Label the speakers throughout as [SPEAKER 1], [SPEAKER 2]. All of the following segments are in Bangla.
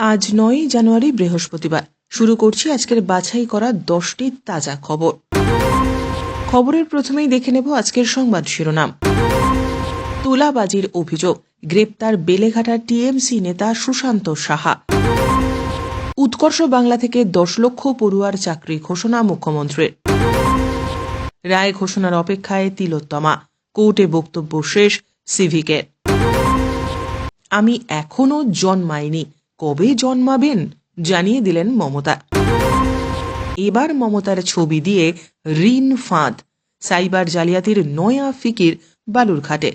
[SPEAKER 1] আজ 9 জানুয়ারি বৃহস্পতিবার। শুরু করছি আজকের বাছাই করা 10টি তাজা খবর। খবরের প্রথমেই দেখে নেব আজকের সংবাদ শিরোনাম। তোলাবাজির অভিযোগ, গ্রেপ্তার বেলেঘাটার টিএমসি নেতা সুশান্ত সাহা। উৎকর্ষ বাংলা থেকে 10 লক্ষ পড়ুয়ার চাকরি ঘোষণা মুখ্যমন্ত্রীর। রায় ঘোষণার অপেক্ষায় তিলোত্তমা, কোর্টে বক্তব্য শেষ সিভিকের। আমি এখনো জন্মাইনি, কবে জন্মাবেন জানিয়ে দিলেন মমতা। এবার মমতার ছবি দিয়ে ঋণ ফাঁদ, সাইবার জালিয়াতির নয়া ফিকির বালুরঘাটে।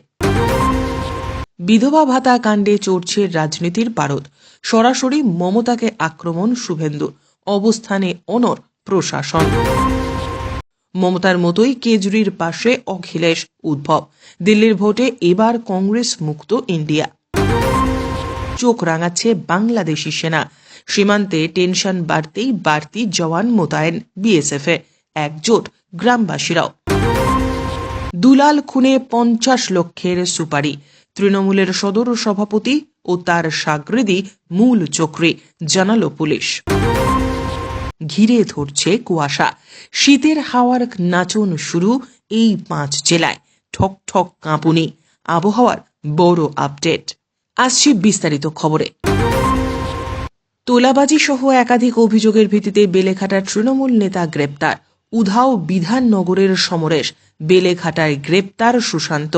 [SPEAKER 1] বিধবা ভাতা কাণ্ডে চড়ছে রাজনীতির পারদ, সরাসরি মমতাকে আক্রমণ শুভেন্দু, অবস্থানে অনড় প্রশাসন। মমতার মতোই কেজরির পাশে অখিলেশ, উদ্ভব দিল্লির ভোটে এবার কংগ্রেস মুক্ত ইন্ডিয়া। চোখ রাঙাচ্ছে বাংলাদেশি সেনা, সীমান্তে টেনশন বাড়তেই বাড়তি জওয়ান মোতায়েন বিএসএফে, একজোট গ্রামবাসীরাও। দুলাল খুনে 50 লক্ষের সুপারি, তৃণমূলের সদর সভাপতি ও তার সাগরেদি মূল চক্রী, জানালো পুলিশ। ঘিরে ধরছে কুয়াশা, শীতের হাওয়ার নাচন শুরু এই 5 জেলায়, ঠক ঠক কাঁপুনি। আবহাওয়ার বড় আপডেট আসছে বিস্তারিত খবরে। তোলাবাজি সহ একাধিক অভিযোগের ভিত্তিতে বেলেঘাটার তৃণমূল নেতা গ্রেপ্তার। উধাও বিধাননগরের সমরেশ, বেলেঘাটায় গ্রেপ্তার সুশান্ত।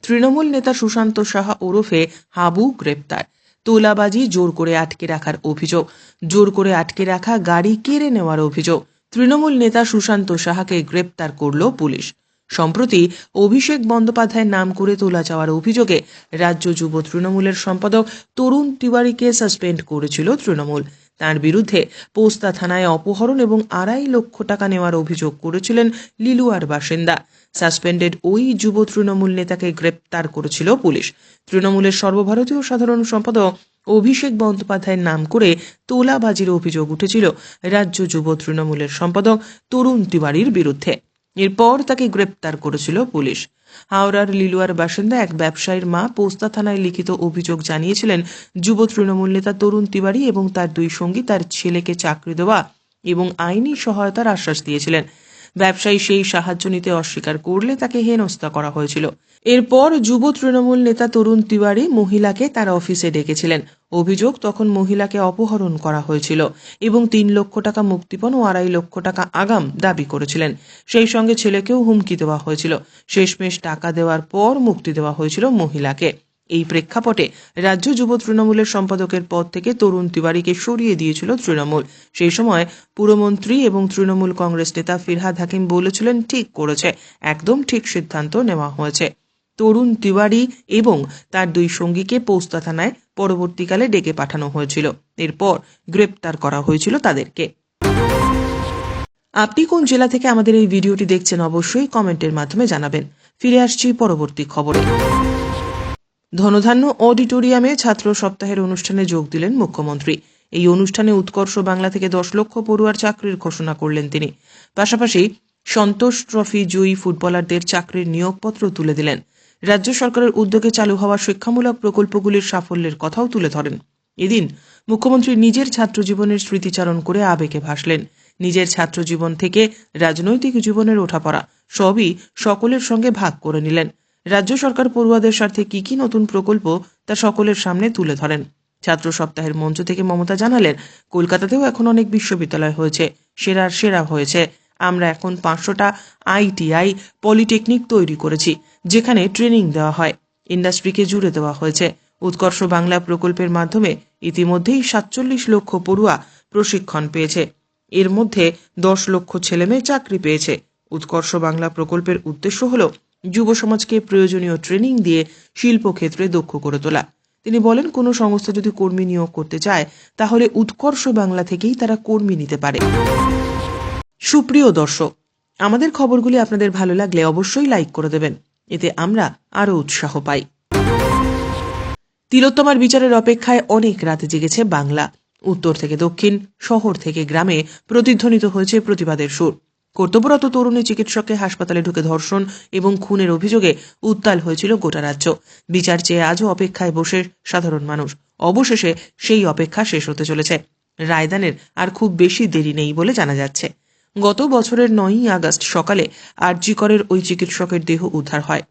[SPEAKER 1] তৃণমূল নেতা সুশান্ত সাহা ওরফে হাবু গ্রেপ্তার। তোলাবাজি, জোর করে আটকে রাখার অভিযোগ, জোর করে আটকে রাখা গাড়ি কেড়ে নেওয়ার অভিযোগ। তৃণমূল নেতা সুশান্ত সাহাকে গ্রেপ্তার করল পুলিশ। সম্প্রতি অভিষেক বন্দ্যোপাধ্যায়ের নাম করে তোলা যাওয়ার অভিযোগে রাজ্য যুব তৃণমূলের সম্পাদক তরুণ তিওয়ারিকে সাসপেন্ড করেছিল তৃণমূল। তার বিরুদ্ধে পোস্তা থানায় অপহরণ এবং 2.5 লক্ষ টাকা নেওয়ার অভিযোগ করেছিলেন লিলুয়ার বাসিন্দা। সাসপেন্ডেড ওই যুব তৃণমূল নেতাকে গ্রেপ্তার করেছিল পুলিশ। তৃণমূলের সর্বভারতীয় সাধারণ সম্পাদক অভিষেক বন্দ্যোপাধ্যায়ের নাম করে তোলাবাজির অভিযোগ উঠেছিল রাজ্য যুব তৃণমূলের সম্পাদক তরুণ তিওয়ারির বিরুদ্ধে। এরপর তাকে গ্রেপ্তার করেছিল পুলিশ। হাওড়ার লিলুয়ার বাসিন্দা এক ব্যবসায়ীর মা পোস্তা থানায় লিখিত অভিযোগ জানিয়েছিলেন যুব তৃণমূল নেতা তরুণ তিওয়ারি এবং তার 2 সঙ্গী তার ছেলেকে চাকরি দেওয়া এবং আইনি সহায়তার আশ্বাস দিয়েছিলেন। ব্যবসায়ী সেই সাহায্য নিতে অস্বীকার করলে তাকে হেনস্থা করা হয়েছিল। এরপর যুব তৃণমূল নেতা তরুণ তিওয়ারি মহিলাকে তার অফিসে ডেকেছিলেন। অভিযোগ, তখন মহিলাকে অপহরণ করা হয়েছিল এবং 3 লক্ষ টাকা মুক্তিপণ ও 2.5 লক্ষ টাকা আগাম দাবি করেছিলেন। সেই সঙ্গে ছেলেকেও হুমকি দেওয়া হয়েছিল। শেষমেশ টাকা দেওয়ার পর মুক্তি দেওয়া হয়েছিল মহিলাকে। এই প্রেক্ষাপটে রাজ্য যুব তৃণমূলের সম্পাদকের পদ থেকে তরুণ তিওয়ারিকে সরিয়ে দিয়েছিল তৃণমূল। সেই সময় পুরমন্ত্রী এবং তৃণমূল কংগ্রেস নেতা ফিরহাদ হাকিম বলেছিলেন, ঠিক করেছে, একদম ঠিক সিদ্ধান্ত নেওয়া হয়েছে। তরুণ তিওয়ারি এবং তার 2 সঙ্গীকে পোস্তা থানায় পরবর্তীকালে ডেকে পাঠানো হয়েছিল। এরপর গ্রেপ্তার করা হয়েছিল তাদেরকে। আপনি কোন জেলা থেকে আমাদের এই ভিডিওটি দেখছেন অবশ্যই কমেন্টের মাধ্যমে জানাবেন। ফিরে আসছি পরবর্তী খবরে। ধনধান্য অডিটোরিয়ামে ছাত্র সপ্তাহের অনুষ্ঠানে যোগ দিলেন মুখ্যমন্ত্রী। এই অনুষ্ঠানে উৎকর্ষ বাংলা থেকে 10 লক্ষ পড়ুয়ার চাকরির ঘোষণা করলেন তিনি। পাশাপাশি সন্তোষ ট্রফি জয়ী ফুটবলারদের চাকরির নিয়োগপত্র তুলে দিলেন। রাজ্য সরকারের উদ্যোগে চালু হওয়া শিক্ষামূলক প্রকল্পগুলির সাফল্যের কথাও তুলে ধরেন। এদিন মুখ্যমন্ত্রী নিজের ছাত্রজীবনের স্মৃতিচারণ করে আবেগে ভাসলেন। নিজের ছাত্রজীবন থেকে রাজনৈতিক জীবনের ওঠাপড়া সবই সকলের সঙ্গে ভাগ করে নিলেন। রাজ্য সরকার পড়ুয়াদের স্বার্থে কি কি নতুন প্রকল্প তা সকলের সামনে তুলে ধরেন। ছাত্র সপ্তাহের মঞ্চ থেকে মমতা জানালেন, কলকাতাতেও এখন অনেক বিশ্ববিদ্যালয় হয়েছে, সেরার সেরা হয়েছে। আমরা এখন 500টা আইটিআই পলিটেকনিক তৈরি করেছি, যেখানে ট্রেনিং দেওয়া হয়। ইন্ডাস্ট্রিকে জুড়ে দেওয়া হয়েছে। উৎকর্ষ বাংলা প্রকল্পের মাধ্যমে ইতিমধ্যেই 47 লক্ষ পড়ুয়া প্রশিক্ষণ পেয়েছে। এর মধ্যে 10 লক্ষ ছেলেমেয়ে চাকরি পেয়েছে। উৎকর্ষ বাংলা প্রকল্পের উদ্দেশ্য হল যুব সমাজকে প্রয়োজনীয় ট্রেনিং দিয়ে শিল্পক্ষেত্রে দক্ষ করে তোলা। তিনি বলেন, কোনো সংস্থা যদি কর্মী নিয়োগ করতে চায় তাহলে উৎকর্ষ বাংলা থেকেই তারা কর্মী নিতে পারে। সুপ্রিয় দর্শক, আমাদের খবরগুলি আপনাদের ভালো লাগলে অবশ্যই লাইক করে দেবেন, এতে আমরা আরো উৎসাহ পাই। তিলোত্তমার বিচারের অপেক্ষায় অনেক রাত জেগেছে বাংলা। উত্তর থেকে দক্ষিণ, শহর থেকে গ্রামে প্রতিধ্বনিত হয়েছে প্রতিবাদের সুর। কর্তব্যরত তরুণী চিকিৎসককে হাসপাতালে ঢুকে ধর্ষণ এবং খুনের অভিযোগে উত্তাল হয়েছিল গোটা রাজ্য। বিচার চেয়ে আজও অপেক্ষায় বসে সাধারণ মানুষ। অবশেষে সেই অপেক্ষা শেষ হতে চলেছে। রায়দানের আর খুব বেশি দেরি নেই বলে জানা যাচ্ছে। গত বছরের 9ই আগস্ট সকালে আরজি করের ওই চিকিৎসকের দেহ উদ্ধার হয়।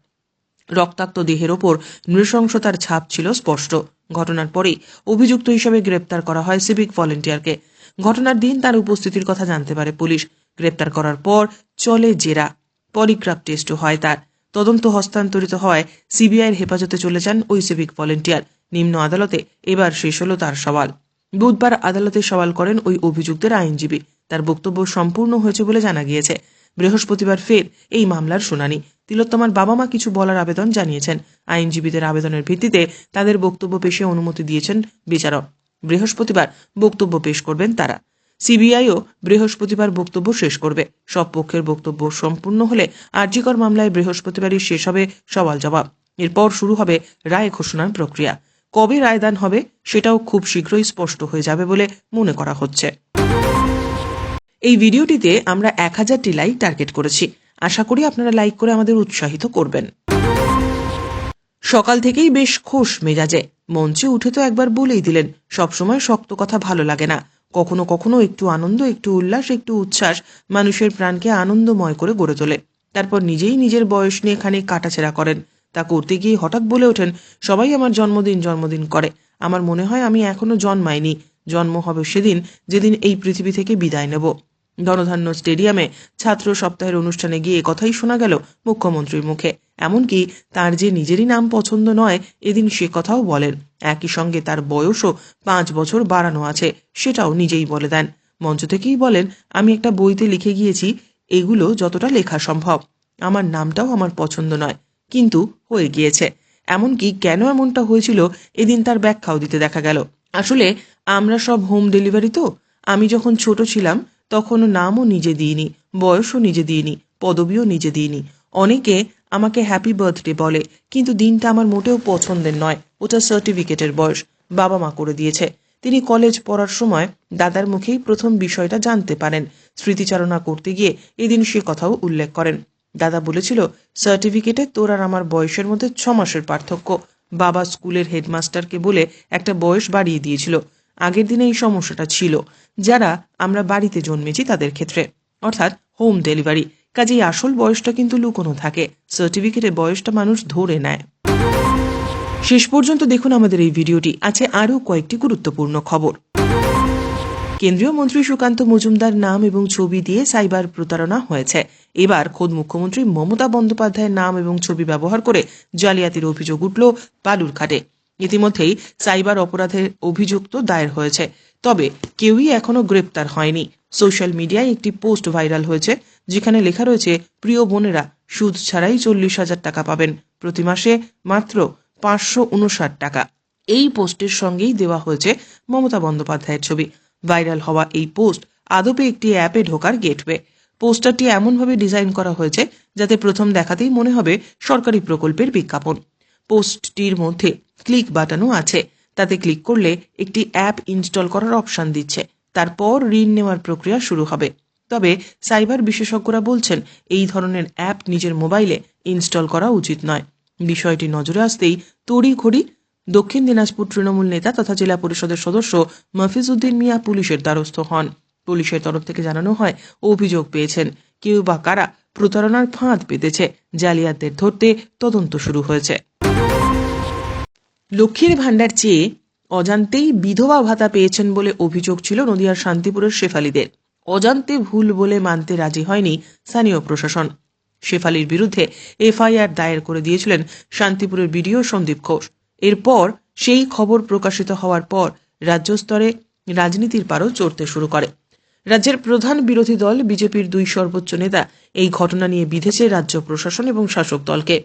[SPEAKER 1] রক্তাক্ত দেহের ওপর নৃশংসতার ছাপ ছিল স্পষ্ট। ঘটনার পরেই অভিযুক্ত হিসেবে গ্রেপ্তার করা হয় সিভিক ভলেন্টিয়ারকে। ঘটনার দিন তার উপস্থিতির কথা জানতে পারে পুলিশ। গ্রেপ্তার করার পর চলে জেরা। পলিগ্রাফ টেস্টও হয় তার। তদন্ত হস্তান্তরিত হয় সিবিআইয়ের হেফাজতে চলে যান ওই সিভিক ভলেন্টিয়ার। নিম্ন আদালতে এবার শেষ হলো তার সওয়াল। বুধবার আদালতে সওয়াল করেন ওই অভিযুক্তের আইনজীবী। তার বক্তব্য সম্পূর্ণ হয়েছে বলে জানা গিয়েছে। বৃহস্পতিবার ফের এই মামলার শুনানি। তিলোত্তমার বাবা মা কিছু বলার আবেদন জানিয়েছেন। আইনজীবীদের আবেদনের ভিত্তিতে তাদের বক্তব্য পেশে অনুমতি দিয়েছেন বিচারক। বৃহস্পতিবার বক্তব্য পেশ করবেন তারা। সিবিআইও বৃহস্পতিবার বক্তব্য শেষ করবে। সব পক্ষের বক্তব্য সম্পূর্ণ হলে আরজি কর মামলায় বৃহস্পতিবারই শেষ হবে সওয়াল জবাব। এরপর শুরু হবে রায় ঘোষণার প্রক্রিয়া। কবে রায়দান হবে সেটাও খুব শীঘ্রই স্পষ্ট হয়ে যাবে বলে মনে করা হচ্ছে। এই ভিডিওটিতে আমরা 1000টি লাইক টার্গেট করেছি। আশা করি আপনারা লাইক করে আমাদের উৎসাহিত করবেন। সকাল থেকেই বেশ খোশ মেজাজে মঞ্চে উঠে তো একবার বলেই দিলেন, সবসময় শক্ত কথা ভালো লাগে না। কখনো কখনো একটু আনন্দ, একটু উল্লাস, একটু উচ্ছ্বাস মানুষের প্রাণকে আনন্দময় করে গড়ে তোলে। তারপর নিজেই নিজের বয়স নিয়ে খানিক কাটাছেড়া করেন। তা করতে গিয়ে হঠাৎ বলে ওঠেন, সবাই আমার জন্মদিন করে। আমার মনে হয় আমি এখনো জন্মাইনি। জন্ম হবে সেদিন যেদিন এই পৃথিবী থেকে বিদায় নেব। ধনধান্য স্টেডিয়ামে ছাত্র সপ্তাহের অনুষ্ঠানে গিয়ে কথাই শোনা গেল মুখ্যমন্ত্রীর মুখে। এমনকি তার যে নিজেরই নাম পছন্দ নয় এদিন সে কথাও বলেন। একই সঙ্গে তার বয়সও 5 বছর বাড়ানো আছে সেটাও নিজেই বলে দেন। মঞ্চ থেকেই বলেন, আমি একটা বইতে লিখে গিয়েছি এগুলো যতটা লেখা সম্ভব। আমার নামটাও আমার পছন্দ নয়, কিন্তু হয়ে গিয়েছে। এমনকি কেন এমনটা হয়েছিল এদিন তার ব্যাখ্যাও দিতে দেখা গেল। আসলে আমরা সব হোম ডেলিভারি তো। আমি যখন ছোট ছিলাম তখন নামও নিজে দিইনি, বয়সও নিজে দিইনি, পদবিও নিজে দিইনি। অনেকে আমাকে হ্যাপি বার্থডে বলে, কিন্তু দিনটা আমার মোটেও পছন্দের নয়। ওটা সার্টিফিকেটের বয়স, বাবা মা করে দিয়েছে। তিনি কলেজ পড়ার সময় দাদার মুখেই প্রথম বিষয়টা জানতে পারেন। স্মৃতিচারণা করতে গিয়ে এদিন সে কথাও উল্লেখ করেন। দাদা বলেছিল, সার্টিফিকেটে তোর আর আমার বয়সের মধ্যে 6 মাসের পার্থক্য। বাবা স্কুলের হেডমাস্টারকে বলে একটা বয়স বাড়িয়ে দিয়েছিল। আগের দিনে এই সমস্যাটা ছিল যারা আমরা বাড়িতে জন্মেছি তাদের ক্ষেত্রে, অর্থাৎ হোম ডেলিভারি। কাজেই আসল বয়সটা কিন্তু লুকোনো থাকে, সার্টিফিকেটের বয়সটা মানুষ ধরে নেয়। শেষ পর্যন্ত দেখুন আমাদের এই ভিডিওটি। আছে আরও কয়েকটি গুরুত্বপূর্ণ খবর। কেন্দ্রীয় মন্ত্রী সুকান্ত মজুমদার নাম এবং ছবি দিয়ে সাইবার প্রতারণা হয়েছে। এবার খোদ মুখ্যমন্ত্রী মমতা বন্দ্যোপাধ্যায়ের নাম এবং ছবি ব্যবহার করে জালিয়াতির অভিযোগ উঠল বালুরঘাটে। ইতিমধ্যেই সাইবার অপরাধের অভিযুক্ত দায়ের হয়েছে, তবে কেউই এখনো গ্রেপ্তার হয়নি। সোশ্যাল মিডিয়ায় একটি পোস্ট ভাইরাল হয়েছে যেখানে লেখা রয়েছে, প্রিয় বোনেরা, সুদ ছাড়াই 40,000 টাকা পাবেন, প্রতি মাসে মাত্র 559 টাকা। এই পোস্টের সঙ্গেই দেওয়া হয়েছে মমতা বন্দ্যোপাধ্যায়ের ছবি। ভাইরাল হওয়া এই পোস্ট আদপে একটি অ্যাপে ঢোকার গেটওয়ে। পোস্টারটি এমনভাবে ডিজাইন করা হয়েছে যাতে প্রথম দেখাতেই মনে হবে সরকারি প্রকল্পের বিজ্ঞাপন। পোস্টটির মধ্যে ক্লিক বাটনও আছে। তাতে ক্লিক করলে একটি অ্যাপ ইনস্টল করার অপশন দিচ্ছে। তারপর ঋণ নেওয়ার প্রক্রিয়া শুরু হবে। তবে সাইবার বিশেষজ্ঞরা বলছেন, এই ধরনের অ্যাপ নিজের মোবাইলে ইনস্টল করা উচিত নয়। বিষয়টি নজরে আসতেই তড়িঘড়ি দক্ষিণ দিনাজপুর তৃণমূল নেতা তথা জেলা পরিষদের সদস্য মফিজউদ্দিন মিয়া পুলিশের দ্বারস্থ হন। পুলিশের তরফ থেকে জানানো হয়, অভিযোগ পেয়েছেন কেউ বা কারা প্রতারণার ফাঁদ পেতেছে। জালিয়াতদের ধরতে তদন্ত শুরু হয়েছে। লক্ষ্মীর ভাণ্ডার চেয়ে অজান্তেই বিধবা ভাতা পেয়েছেন বলে অভিযোগ ছিল নদিয়ার শান্তিপুরের শেফালিদের। অজান্তে ভুল বলে মানতে রাজি হয়নি স্থানীয় প্রশাসন। শেফালির বিরুদ্ধে এফআইআর দায়ের করে দিয়েছিলেন শান্তিপুরের বিডিও সন্দীপ ঘোষ। এরপর সেই খবর প্রকাশিত হওয়ার পর রাজ্য স্তরে রাজনীতির পারও চড়তে শুরু করে। রাজ্যের প্রধান বিরোধী দল বিজেপির 2 সর্বোচ্চ নেতা এই ঘটনা নিয়ে বিঁধেছে রাজ্য প্রশাসন এবং শাসক দলকে।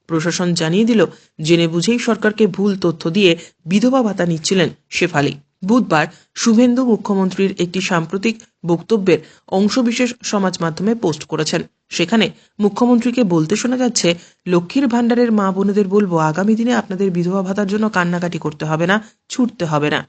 [SPEAKER 1] প্রশাসন জানিয়ে দিল, জেনে বুঝেই সরকারকে ভুল তথ্য দিয়ে বিধবা ভাতা নিচ্ছিলেন শেফালি। বুধবার শুভেন্দু মুখ্যমন্ত্রীর একটি সাম্প্রতিক বক্তব্যের অংশবিশেষ সমাজ মাধ্যমে পোস্ট করেছেন। সেখানে মুখ্যমন্ত্রীকে বলতে শোনা যাচ্ছে, লক্ষ্মীর ভাণ্ডারের মা বোনেদের বলবো, আগামী দিনে আপনাদের বিধবা ভাতার জন্য কান্নাকাটি করতে হবে না, ছুটতে হবে না।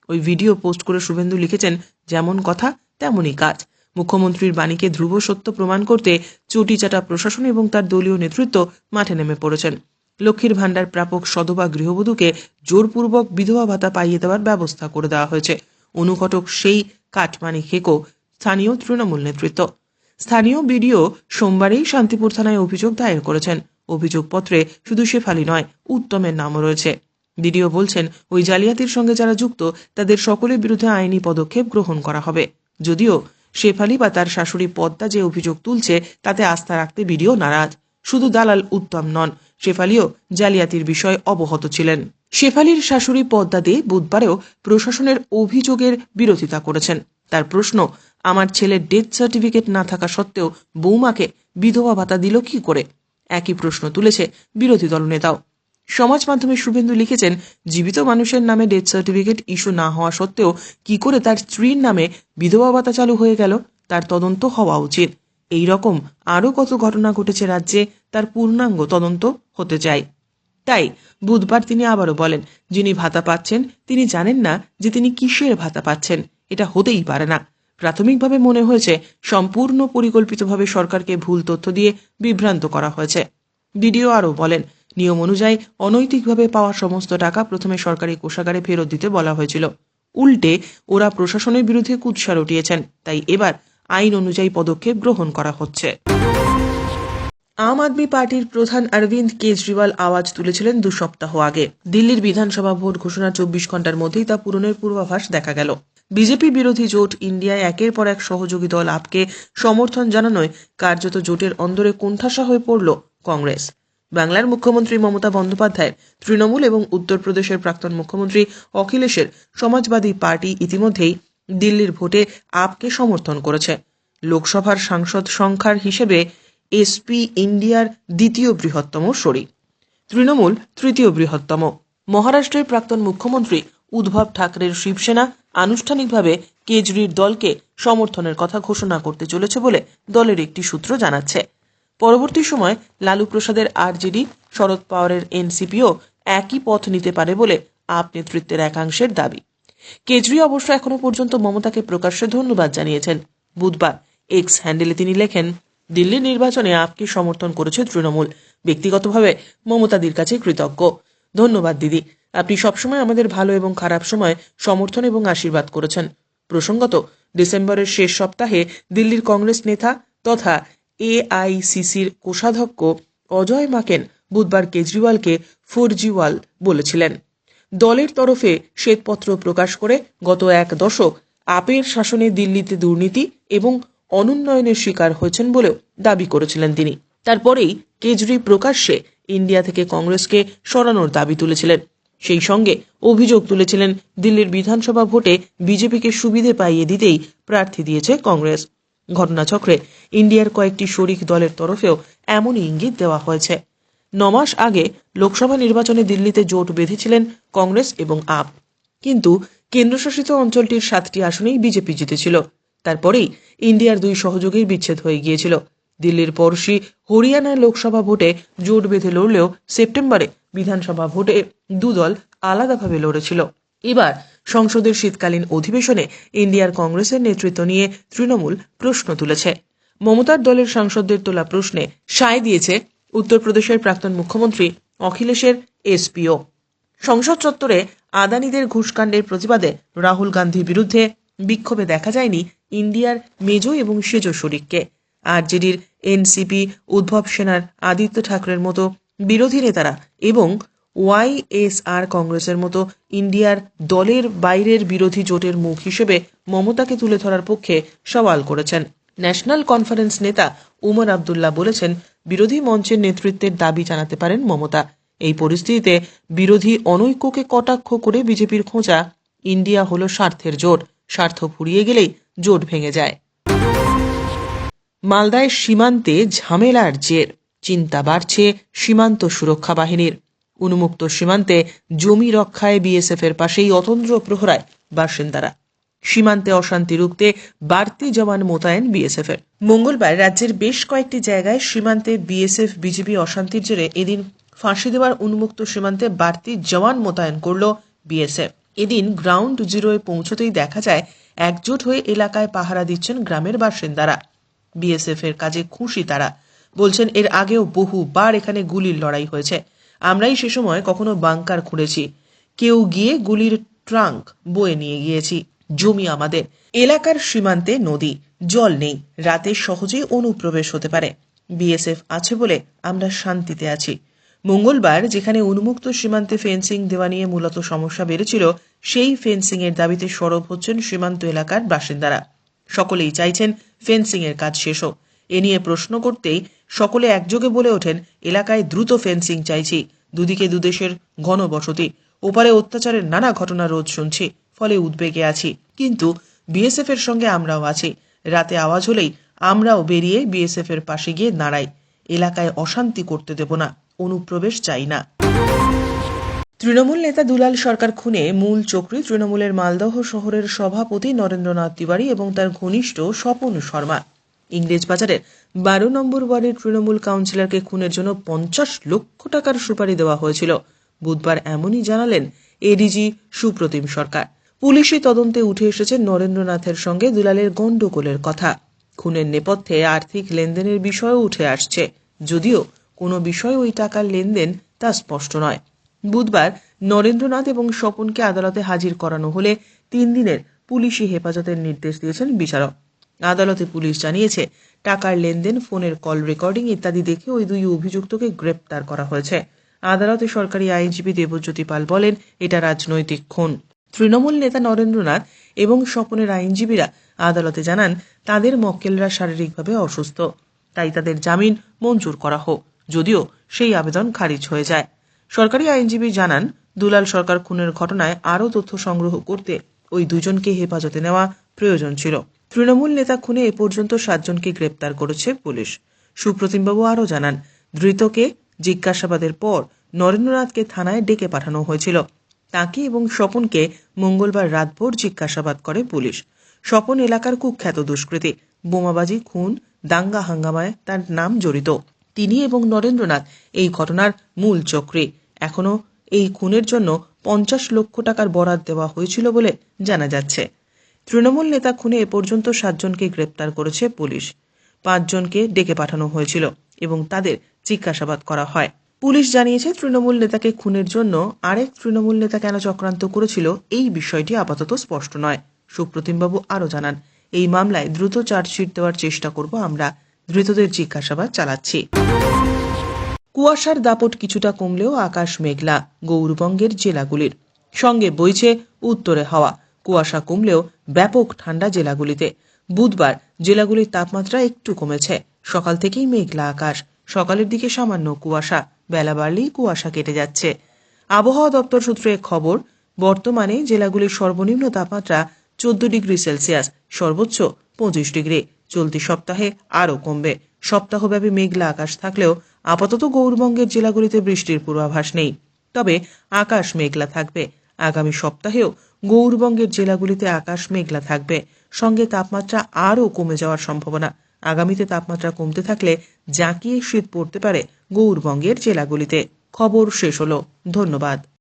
[SPEAKER 1] ওই ভিডিও পোস্ট করে শুভেন্দু লিখেছেন, যেমন কথা তেমনই কাজ। মুখ্যমন্ত্রীর বাণীকে ধ্রুব সত্য প্রমাণ করতে চটিচাটা প্রশাসন এবং তার দলীয় নেতৃত্ব মাঠে নেমে পড়েছেন। লক্ষ্মীর ভাণ্ডার প্রাপক সধবা গৃহবধূকে জোরপূর্বক বিধবা ভাতা পাইয়ে দেওয়ার ব্যবস্থা করে দেওয়া হয়েছে। অনুঘটক সেই কাটমানি খেকো স্থানীয় তৃণমূল নেতৃত্ব। স্থানীয় বিডিও সোমবারেই শান্তিপুর থানায় অভিযোগ দায়ের করেছেন। অভিযোগপত্রে শুধু শেফালি নয়, উত্তমের নামও রয়েছে। বিডিও বলছেন, ওই জালিয়াতির সঙ্গে যারা যুক্ত তাদের সকলের বিরুদ্ধে আইনি পদক্ষেপ গ্রহণ করা হবে। যদিও শেফালি বা তার শাশুড়ি পদ্মা যে অভিযোগ তুলছে তাতে আস্থা রাখতে বিডিও নারাজ। শুধু দালাল উত্তম নন, শেফালিও জালিয়াতির বিষয়ে অবগত ছিলেন। শেফালির শাশুড়ি পদ্মা দে বুধবারেও প্রশাসনের অভিযোগের বিরোধিতা করেছেন। তার প্রশ্ন, আমার ছেলের ডেথ সার্টিফিকেট না থাকা সত্ত্বেও বৌমাকে বিধবা ভাতা দিল কি করে? একই প্রশ্ন তুলেছে বিরোধী দলনেতাও। সমাজ মাধ্যমে শুভেন্দু লিখেছেন, জীবিত মানুষের নামে ডেথ সার্টিফিকেট ইস্যু না হওয়া সত্ত্বেও কি করে তার স্ত্রীর নামে বিধবা ভাতা চালু হয়ে গেল, তার তদন্ত হওয়া উচিত। এই রকম আরও কত ঘটনা ঘটেছে রাজ্যে, তার পূর্ণাঙ্গ তদন্ত হতে চায়। তাই বুধবার তিনি আবারও বলেন, যিনি ভাতা পাচ্ছেন তিনি জানেন না যে তিনি কিসের ভাতা পাচ্ছেন। এটা হতেই পারে না। প্রাথমিকভাবে মনে হয়েছে সম্পূর্ণ পরিকল্পিতভাবে সরকারকে ভুল তথ্য দিয়ে বিভ্রান্ত করা হয়েছে। বিডিও আরও বলেন, নিয়ম অনুযায়ী অনৈতিকভাবে পাওয়া সমস্ত টাকা প্রথমে সরকারি কোষাগারে ফেরত দিতে বলা হয়েছিল। উল্টে ওরা প্রশাসনের বিরুদ্ধে কুৎসা রটিয়েছেন। তাই এবার আইন অনুযায়ী পদক্ষেপ গ্রহণ করা হচ্ছে। আম আদমি পার্টির প্রধান অরবিন্দ কেজরিওয়াল আওয়াজ তুলেছিলেন 2 সপ্তাহ আগে। দিল্লির বিধানসভা ভোট ঘোষণার 24 ঘন্টার মধ্যেই তা পূরণের পূর্বাভাস দেখা গেল। বিজেপি বিরোধী জোট ইন্ডিয়ায় একের পর এক সহযোগী দল আপকে সমর্থন জানানোয় কার্যত জোটের অন্দরে কোণঠাসা হয়ে পড়ল কংগ্রেস। বাংলার মুখ্যমন্ত্রী মমতা বন্দ্যোপাধ্যায়ের তৃণমূল এবং উত্তরপ্রদেশের প্রাক্তন মুখ্যমন্ত্রী অখিলেশের সমাজবাদী পার্টি ইতিমধ্যেই দিল্লির ভোটে আপকে সমর্থন করেছে। লোকসভার সাংসদ সংখ্যার হিসেবে এসপি ইন্ডিয়ার দ্বিতীয় বৃহত্তম শরিক, তৃণমূল তৃতীয় বৃহত্তম। মহারাষ্ট্রের প্রাক্তন মুখ্যমন্ত্রী উদ্ধব ঠাকরের শিবসেনা আনুষ্ঠানিকভাবে কেজরির দলকে সমর্থনের কথা ঘোষণা করতে চলেছে বলে দলের একটি সূত্র জানাচ্ছে। পরবর্তী সময় লালু প্রসাদের আরজেডি, শরদ পাওয়ারের এনসিপিও একই পথ নিতে পারে বলে আপ নেতৃত্বের একাংশের দাবি। কেজরি অবশ্য এখনো পর্যন্ত মমতাকে প্রকাশ্যে ধন্যবাদ জানিয়েছেন। বুধবার এক্স হ্যান্ডেলে তিনি লেখেন, দিল্লির নির্বাচনে আপকে সমর্থন করেছে তৃণমূল। ব্যক্তিগতভাবে মমতাদির কাছে কৃতজ্ঞ। ধন্যবাদ দিদি, আপনি সবসময় আমাদের ভালো এবং খারাপ সময় সমর্থন এবং আশীর্বাদ করেছেন। প্রসঙ্গত, ডিসেম্বরের শেষ সপ্তাহে দিল্লির কংগ্রেস নেতা তথা এআইসিসির কোষাধ্যক্ষ অজয় মাকেন বুধবার কেজরিওয়ালকে ফর্জিওয়াল বলেছিলেন। দলের তরফে শ্বেতপত্র প্রকাশ করে গত 1 দশক আপের শাসনে দিল্লিতে দুর্নীতি এবং অনুন্নয়নের শিকার হয়েছেন বলেও দাবি করেছিলেন তিনি। তারপরেই কেজরি প্রকাশ্যে ইন্ডিয়া থেকে কংগ্রেসকে সরানোর দাবি তুলেছিলেন। সেই সঙ্গে অভিযোগ তুলেছিলেন, দিল্লির বিধানসভা ভোটে বিজেপিকে সুবিধে পাইয়ে দিতেই প্রার্থী দিয়েছে কংগ্রেস। ঘটনাচক্রে ইন্ডিয়ার কয়েকটি শরিক দলের তরফেও এমনই ইঙ্গিত দেওয়া হয়েছে। 9 মাস আগে লোকসভা নির্বাচনে দিল্লিতে জোট বেঁধেছিলেন কংগ্রেস এবং আপ, কিন্তু কেন্দ্রশাসিত অঞ্চলটির 7টি আসনেই বিজেপি জিতেছিল। তারপরেই ইন্ডিয়ার 2 সহযোগীর বিচ্ছেদ হয়ে গিয়েছিল। দিল্লির পড়শি হরিয়ানার লোকসভা ভোটে জোট বেঁধে লড়লেও সেপ্টেম্বরে বিধানসভা ভোটে 2 দল আলাদাভাবে লড়েছিল। এবার সংসদের শীতকালীন অধিবেশনে ইন্ডিয়ার কংগ্রেসের নেতৃত্ব নিয়ে তৃণমূল প্রশ্ন তুলেছে। মমতার দলের সাংসদদের তোলা প্রশ্নে সায় দিয়েছে উত্তরপ্রদেশের প্রাক্তন মুখ্যমন্ত্রী অখিলেশের এসপিও। সংসদ চত্বরে আদানিদের ঘুষকাণ্ডের প্রতিবাদে রাহুল গান্ধীর বিরুদ্ধে বিক্ষোভে দেখা যায়নি ইন্ডিয়ার মেজ এবং সেজ শরিককে। আরজেডির এনসিপি, উদ্ধব সেনার আদিত্য ঠাকরের মতো বিরোধী নেতারা এবং ওয়াইএসআর কংগ্রেসের মতো ইন্ডিয়ার দলের বাইরের বিরোধী জোটের মুখ হিসেবে মমতাকে তুলে ধরার পক্ষে সওয়াল করেছেন। ন্যাশনাল কনফারেন্স নেতা উমর আবদুল্লাহ বলেছেন, বিরোধী মঞ্চের নেতৃত্বের দাবি জানাতে পারেন মমতা। এই পরিস্থিতিতে বিরোধী অনৈক্যকে কটাক্ষ করে বিজেপির খোঁচা, ইন্ডিয়া হলো স্বার্থের জোট, স্বার্থ ফুরিয়ে গেলেই জোট ভেঙে যায়। মালদায় সীমান্তে ঝামেলার জের, চিন্তা বাড়ছে সীমান্ত সুরক্ষা বাহিনীর। উন্মুক্ত সীমান্তে জমি রক্ষায় বিএসএফ এর পাশেই অতন্দ্র প্রহরায় বাসিন্দারা। সীমান্তে অশান্তি রুখতে বাড়তি জওয়ান মোতায়েন বিএসএফ এর। মঙ্গলবার রাজ্যের বেশ কয়েকটি জায়গায় সীমান্তে বিএসএফ বিজেপি অশান্তির জেরে এদিন ফাঁসি দেওয়ার উন্মুক্ত সীমান্তে বাড়তি জওয়ান মোতায়েন করল বিএসএফ। এদিন গ্রাউন্ড জিরোয় পৌঁছতেই দেখা যায় একজোট হয়ে এলাকায় পাহারা দিচ্ছেন গ্রামের বাসিন্দারা। বিএসএফ এর কাজে খুশি তারা, বলছেন এর আগেও বহুবার এখানে গুলির লড়াই হয়েছে, আমরাই সে সময় কখনো বাংকার খুঁড়েছি, কেউ গিয়ে গুলির ট্রাঙ্ক বয়ে নিয়ে গিয়েছি। জমি আমাদের, এলাকার সীমান্তে নদী, জল নেই, রাতে সহজেই অনুপ্রবেশ হতে পারে। বিএসএফ আছে বলে আমরা শান্তিতে আছি। মঙ্গলবার যেখানে উন্মুক্ত সীমান্তে ফেন্সিং দেওয়া নিয়ে মূলত সমস্যা বেড়েছিল, সেই ফেন্সিং এর দাবিতে সরব হচ্ছেন সীমান্ত এলাকার বাসিন্দারা। সকলেই চাইছেন ফেন্সিং এর কাজ শেষ হোক। এ নিয়ে প্রশ্ন করতেই সকলে একযোগে বলে ওঠেন, এলাকায় দ্রুত ফেন্সিং চাইছি, দুদিকে দুদেশের ঘনবসতি, ওপারে অত্যাচারের নানা ঘটনা রোজ শুনছি, ফলে উদ্বেগে আছি, কিন্তু বিএসএফ এর সঙ্গে আমরাও আছি। রাতে আওয়াজ হলেই আমরাও বেরিয়ে বিএসএফ এর পাশে গিয়ে দাঁড়াই। এলাকায় অশান্তি করতে দেব না, অনুপ্রবেশ চাই না। তৃণমূল নেতা দুলাল সরকার খুনে মূল চক্রী তৃণমূলের মালদহ শহরের সভাপতি নরেন্দ্রনাথ তিওয়ারি এবং তার ঘনিষ্ঠ স্বপন শর্মা। ইংরেজবাজারের 12 নম্বর ওয়ার্ডের তৃণমূল কাউন্সিলরকে খুনের জন্য 50 লক্ষ টাকার সুপারি দেওয়া হয়েছিল। বুধবার এমনই জানালেন এডিজি সুপ্রতিম সরকার। পুলিশি তদন্তে উঠে এসেছে নরেন্দ্রনাথের সঙ্গে দুলালের গন্ডগোলের কথা। খুনের নেপথ্যে আর্থিক লেনদেনের বিষয়ও উঠে আসছে, যদিও কোনো বিষয় ওই টাকার লেনদেন তা স্পষ্ট নয়। বুধবার নরেন্দ্রনাথ এবং স্বপনকে আদালতে হাজির করানো হলে 3 দিনের পুলিশি হেফাজতের নির্দেশ দিয়েছেন বিচারক। আদালতে পুলিশ জানিয়েছে, টাকার লেনদেন, ফোনের কল রেকর্ডিং ইত্যাদি দেখে ওই দুই অভিযুক্তকে গ্রেপ্তার করা হয়েছে। আদালতে সরকারি আইনজীবী দেবজ্যোতি পাল বলেন, এটা রাজনৈতিক খুন। তৃণমূল নেতা নরেন্দ্রনাথ এবং স্বপনের আইনজীবীরা আদালতে জানান, তাদের মক্কেলরা শারীরিকভাবে অসুস্থ, তাই তাদের জামিন মঞ্জুর করা হোক, যদিও সেই আবেদন খারিজ হয়ে যায়। সরকারি আইনজীবী জানান, দুলাল সরকার খুনের ঘটনায় আরও তথ্য সংগ্রহ করতে ওই দুজনকে হেফাজতে নেওয়া প্রয়োজন ছিল। তৃণমূল নেতা খুনে এ পর্যন্ত 7 জনকে গ্রেপ্তার করেছে পুলিশ। সুপ্রতিমবাবু আরও জানান, ধৃতকে জিজ্ঞাসাবাদের পর নরেন্দ্রনাথকে থানায় ডেকে পাঠানো হয়েছিল। তাকে এবং স্বপনকে মঙ্গলবার রাতভর জিজ্ঞাসাবাদ করে পুলিশ। স্বপন এলাকার কুখ্যাত দুষ্কৃতী, বোমাবাজি, খুন, দাঙ্গা হাঙ্গামায় তার নাম জড়িত। তিনি এবং নরেন্দ্রনাথ এই ঘটনার মূল চক্রী। এখনো এই খুনের জন্য 50 লক্ষ টাকার বরাদ দেওয়া হয়েছিল বলে জানা যাচ্ছে। তৃণমূল নেতা খুনে এ পর্যন্ত 7 জনকে গ্রেপ্তার করেছে পুলিশ। 5 জনকে ডেকে পাঠানো হয়েছিল এবং তাদের জিজ্ঞাসাবাদ করা হয়। পুলিশ জানিয়েছে, তৃণমূল নেতাকে খুনের জন্য আরেক তৃণমূল নেতা কেন চক্রান্ত করেছিল এই বিষয়টি আপাতত স্পষ্ট নয়। সুপ্রতিমবাবু আরও জানান, এই মামলায় দ্রুত চার্জশিট দেওয়ার চেষ্টা করব আমরা, ধৃতদের জিজ্ঞাসাবাদ চালাচ্ছি। কুয়াশার দাপট কিছুটা কমলেও আকাশ মেঘলা গৌরবঙ্গের জেলাগুলির, সঙ্গে বইছে উত্তরে হাওয়া। কুয়াশা কমলেও ব্যাপক ঠান্ডা জেলাগুলিতে। বুধবার জেলাগুলির তাপমাত্রা একটু কমেছে। সকাল থেকেই মেঘলা আকাশ, সকালের দিকে সামান্য কুয়াশা, বেলা বাড়লেই কুয়াশা কেটে যাচ্ছে। আবহাওয়া দপ্তর সূত্রে খবর, বর্তমানে জেলাগুলির সর্বনিম্ন তাপমাত্রা 14 ডিগ্রি সেলসিয়াস, সর্বোচ্চ 25 ডিগ্রি। চলতি সপ্তাহে আরও কমবে। সপ্তাহব্যাপী মেঘলা আকাশ থাকলেও আপাতত গৌরবঙ্গের জেলাগুলিতে বৃষ্টির পূর্বাভাস নেই, তবে আকাশ মেঘলা থাকবে। আগামী সপ্তাহেও গৌরবঙ্গের জেলাগুলিতে আকাশ মেঘলা থাকবে, সঙ্গে তাপমাত্রা আরও কমে যাওয়ার সম্ভাবনা। আগামীতে তাপমাত্রা কমতে থাকলে জাঁকিয়ে শীত পড়তে পারে গৌরবঙ্গের জেলাগুলিতে। খবর শেষ হলো, ধন্যবাদ।